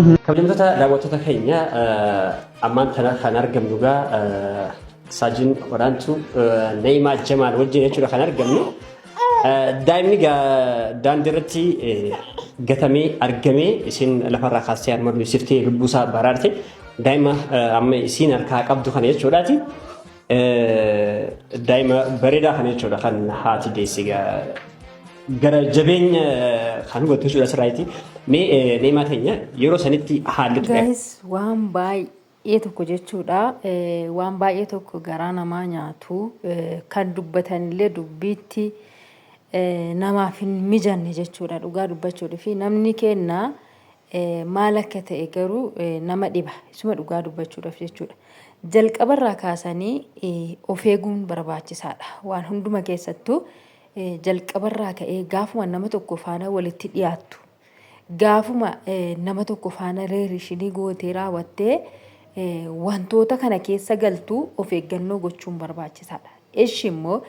kabajamtoota daawwattoota keenya ammaan tana kan argamnu egaa saajin waraantu Neeyimaa Jamaal wajjin jechuudha kan argamnu. Daa'imni daandii irratti gatamee argamee isin lafarraa kaastee harma dursitee lubbuusaa baraarte daa'ima amma isin harkaa qabdu kana jechuudhaati. Daa'ima bareedaa kana jechuudha kan haati deesse gara jabeenya kan hubatu jechuudha sirraati. Mee Neeyimaa teenya yeroo sanitti haalli ture. Guys, waan baay'ee tokko jechuudha. Waan baay'ee tokko garaa namaa nyaatu kan dubbatanillee dubbiitti namaaf hin mijanne jechuudha. Dhugaa dubbachuudhaa fi namni kenna maal akka ta'e garuu nama dhiba. Isuma dhugaa dubbachuudhaaf jechuudha. Jalqabarraa kaasanii of eeguun barbaachisaadha. Waan hunduma keessattuu jalqabarraa ka'ee gaafuma nama tokko faana walitti dhiyaattu. Gaafuma nama tokko faana reerishinii gootee raawwattee wantoota kana keessa galtuu of eeggannoo gochuun barbaachisaadha. Ishi immoo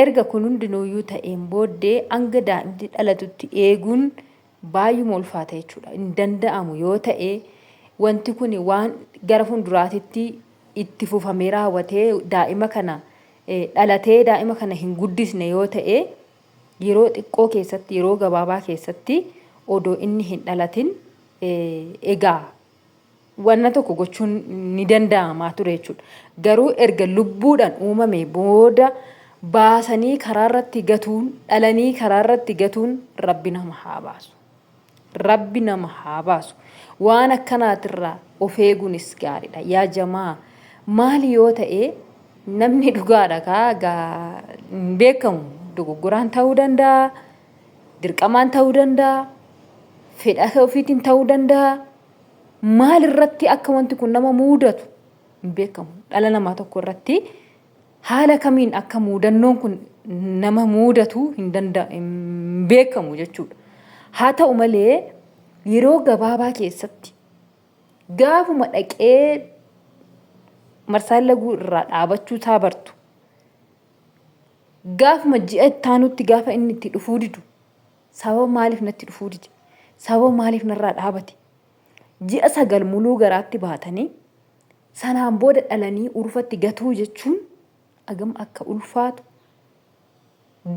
erga kun hundinuuyyuu ta'een booddee hanga daa'imti dhalatutti eeguun baay'uma ulfaata jechuudha. Hin danda'amu yoo ta'e wanti kun waan gara fuulduraatitti itti fufamee raawwatee daa'ima kana dhalatee daa'ima kana hin guddisne yoo ta'e yeroo xiqqoo keessatti yeroo gabaabaa keessatti odoo inni hin dhalatin egaa wanna tokko gochuun ni danda'amaa ture jechuudha. Garuu erga lubbuudhaan uumame booda baasanii karaarratti gatuun dhalanii karaarratti gatuun Rabbi nama haa baasu. Rabbi nama haa baasu. Waan akkanaatirraa of eeguunis gaariidha. Yaa jamaa maali yoo ta'e namni dhugaadha gaa hin beekamu dogoggoraan ta'uu danda'a, dirqamaan ta'uu danda'a, fedha ofiitiin ta'uu danda'a. Maal irratti akka wanti kun nama muudatu hin beekamu. Dhala namaa tokko irratti haala kamiin akka muudannoon kun nama muudatu hin beekamu jechuudha. Haa ta'u malee yeroo gabaabaa keessatti gaafuma dhaqee marsaan laguu irraa dhaabachuu isaa bartu gaafuma ji'a ittaanutti gaafa inni itti dhufuu didu sababa maaliif natti dhufuu dide sababa maaliif narraa dhaabate ji'a 9 muluu garaatti baatanii sanaan booda dhalanii urfatti gatuu jechuun agam akka ulfaatu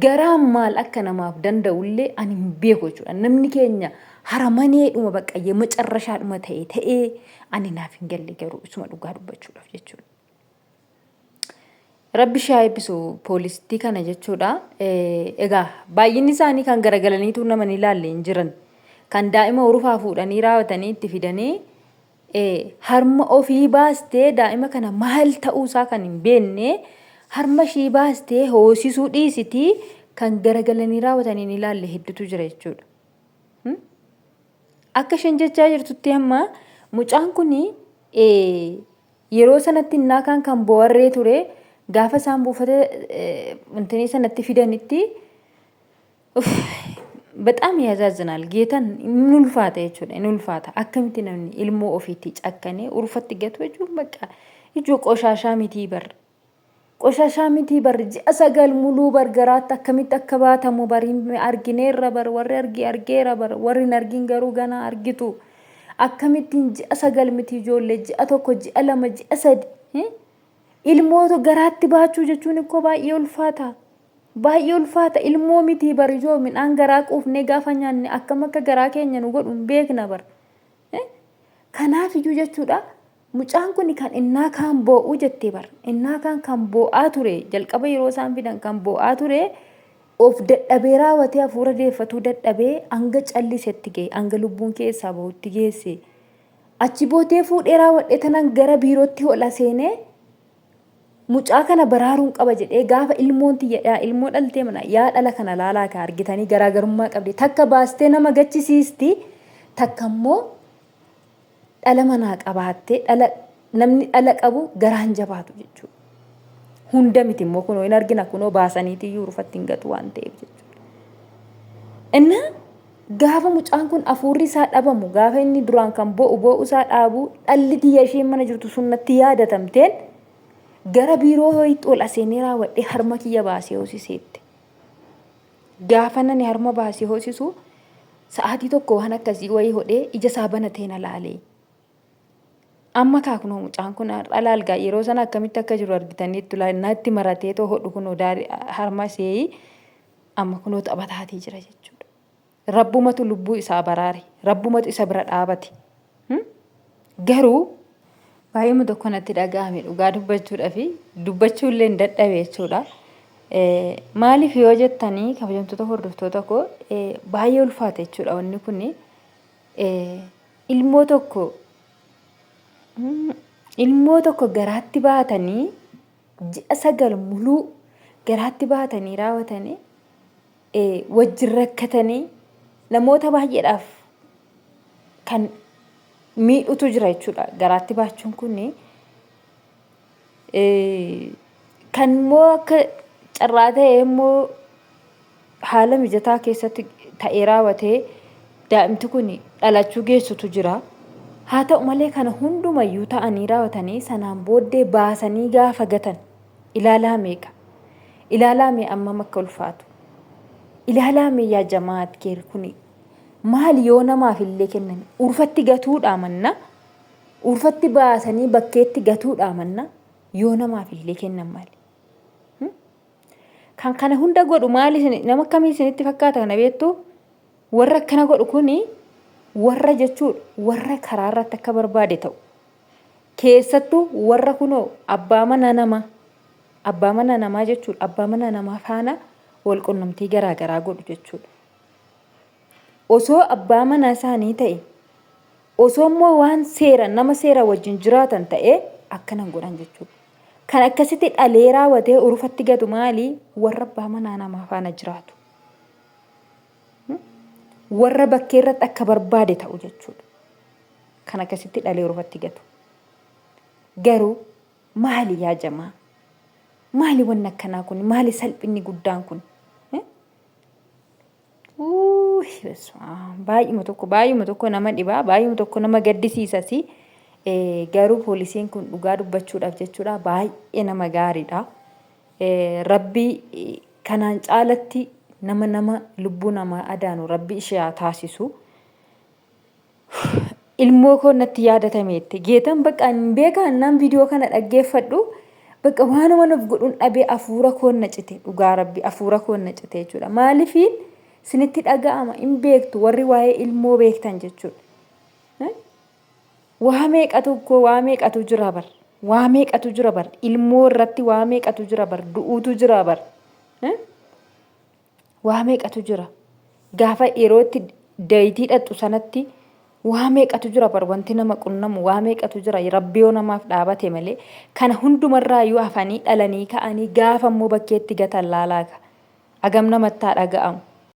garaan maal akka namaaf danda'ullee ani hin beeku jechuudha. Namni keenya haramanii dhuma baqqayyee macarrashaa dhuma ta'ee ani naaf hin galle garuu isuma dhugaa dubbachuudhaaf jechuudha. Rabbi shaa eebbisu poolistii kana jechuudha. Egaa baay'inni isaanii kan garagalaniitu nama ni ilaalle hin jiran. Kan daa'ima urufaa fuudhanii raawwatanii itti fidanii harma ofii baastee daa'ima kana maal ta'uusaa kan hin beekne harma ishii baastee hoosisuu dhiisitii kan garagalanii raawwatanii ni ilaalle hedduutu jira jechuudha. Akka isheen jechaa jirtutti amma mucaan kun yeroo sanatti innaa kan boorree ture gaafa isaan buufata wantoonni sanatti fidanitti በጣም ያዛዝናል ጌታን እንulfaata jechuudha እንulfaata akkamitti namni ilmoo ofiitti cakkane urfatti gatu jechuun bakka ijoo qoshashaa miti bar ji'a 9 muluu bargaraatti akkamitti akka baatamu bariin argineerra bar warri argeera bar warri argin garuu gana argitu akkamitti ji'a 9 miti ijoollee ji'a 1 ji'a 2 ji'a 3 ilmootu garaatti baachuu jechuun ikkoo baay'ee ulfaata. Baay'ee ulfaata ilmoo miti barijoo midhaan garaa quufnee gaafa nyaanne akkam akka garaa keenya nu godhu hin beekna bar. Kanaaf iyyuu jechuudha mucaan kun kan innaa kaan boo'uu jettee bar innaa kan boo'aa ture jalqaba yeroo isaan fidan kan boo'aa ture of dadhabee raawwatee hafuura deeffatuu dadhabee hanga callisetti ga'e hanga lubbuun keessaa bahutti geesse. Achi bootee fuudhee raawwadhee tanan gara biirootti hola seenee mucaa kana baraaruun qaba jedhee gaafa ilmoon ilmoo dhaltee mana yaa dhala kana laalaa ka argitanii garaagarummaa qabdi takka baastee nama gachisiisti takka immoo dhala manaa qabaattee namni dhala qabu garaan jabaatu jechuudha. Hunda miti immoo kunoo hin argina kunoo baasaniiti iyyuu urfatti hin gatu waan ta'eef jechuudha. Inna gaafa mucaan kun hafuurri isaa dhabamu gaafa inni duraan kan boo'u isaa dhaabu dhalli tiyya isheen mana jirtu sunnatti yaadatamteen gara biiroo ho'itti ol aseenee raawwadhee harma kiyya baasee hoosiseetti. Gaafa nani harma baasee hoosisu sa'aatii tokko waan akkasii wayii hodhee ija isaa banatee na laalee. Amma kaakunoo mucaan kun alaalgaa yeroo sana akkamitti akka jiru argitaniittu naatti maratee too hodhu kunoo harma ishee amma kunoo taphataatii jira jechuudha. Rabbumatu lubbuu isaa baraare, rabbumatu isa bira dhaabate. Garuu baay'ee tokko natti dhaga'ame dhugaa dubbachuudhaa fi dubbachuullee hin dadhabe jechuudha. Maaliif yoo jettanii kabajamtoota hordoftoota koo baay'ee ulfaata jechuudha wanni kun ilmoo tokko garaatti baatanii ji'a 9 muluu garaatti baatanii raawwatanii wajjin rakkatanii namoota baay'eedhaaf kan miidhutu jira jechuudha. Garaatti baachuun kun kan immoo akka carraa ta'e immoo haala mijataa keessatti ta'ee raawwatee daa'imti kun dhalachuu geessutu jira. Haa ta'u malee kana hundumayyuu ta'anii raawwatanii sanaan booddee baasanii gaafa gatan ilaalaa meeqa? Ilaalaa mee ammam akka ulfaatu? Ilaalaa mee yaa jamaat keer kun maal yoo namaaf illee kennan urfatti gatuudhaa manna urfatti baasanii bakkeetti gatuudhaa manna yoo namaaf illee kennan maali? Kan kana hunda godhu maali nama akkamii isinitti fakkaata kana beektu? Warra akkana godhu kuni warra jechuudha warra karaa irratti akka barbaade ta'u. Keessattuu warra kunoo abbaa mana namaa jechuudha. Abbaa mana namaa faana wal qunnamtii garaagaraa godhu jechuudha. Osoo abbaa mana isaanii ta'e osoo immoo waan nama seera wajjin jiraatan ta'e akkana godhan jechuudha. Kan akkasitti dhalee raawwatee urfatti gatu maali? Warra abbaa mana namaa faana jiraatu. Warra bakkee irratti akka barbaade ta'u jechuudha. Kan akkasitti dhalee urfatti gatu. Garuu maali yaa jamaa? Maali wanni akkanaa kun? Maali salphinni guddaan kun? Baay'uma tokko nama dhibaa, baay'uma tokko nama gaddisiisas. Garuu poolisiin kun dhugaa dubbachuudhaaf jechuudha baay'ee nama gaariidha. Rabbi kanaan caalatti nama lubbuu namaa adaanu rabbi ishee haa taasisu. Ilmoo koo natti yaadatameetti geetan bakka hin beekan nan viidiyoo kana dhaggeeffadhu bakka waanuma nuuf godhuun dhabee hafuura koo na cite dhugaa rabbi hafuura koo na cite jechuudha. Maaliifiin sinitti dhaga'ama hin beektu warri waa'ee ilmoo beektan jechuudha. Waa meeqatu jira bar ilmoo irratti waa meeqatu jira bar du'uutu jira bar. Waa meeqatu jira gaafa yerootti dayitii dhadhu sanatti waa meeqatu jira bar wanti nama qunnamu waa meeqatu jira rabbi yoo namaaf dhaabate malee kana hundumarraayyuu hafanii dhalanii ka'anii gaafa immoo bakkeetti gatan laalaaka hagam namatti dhaga'amu.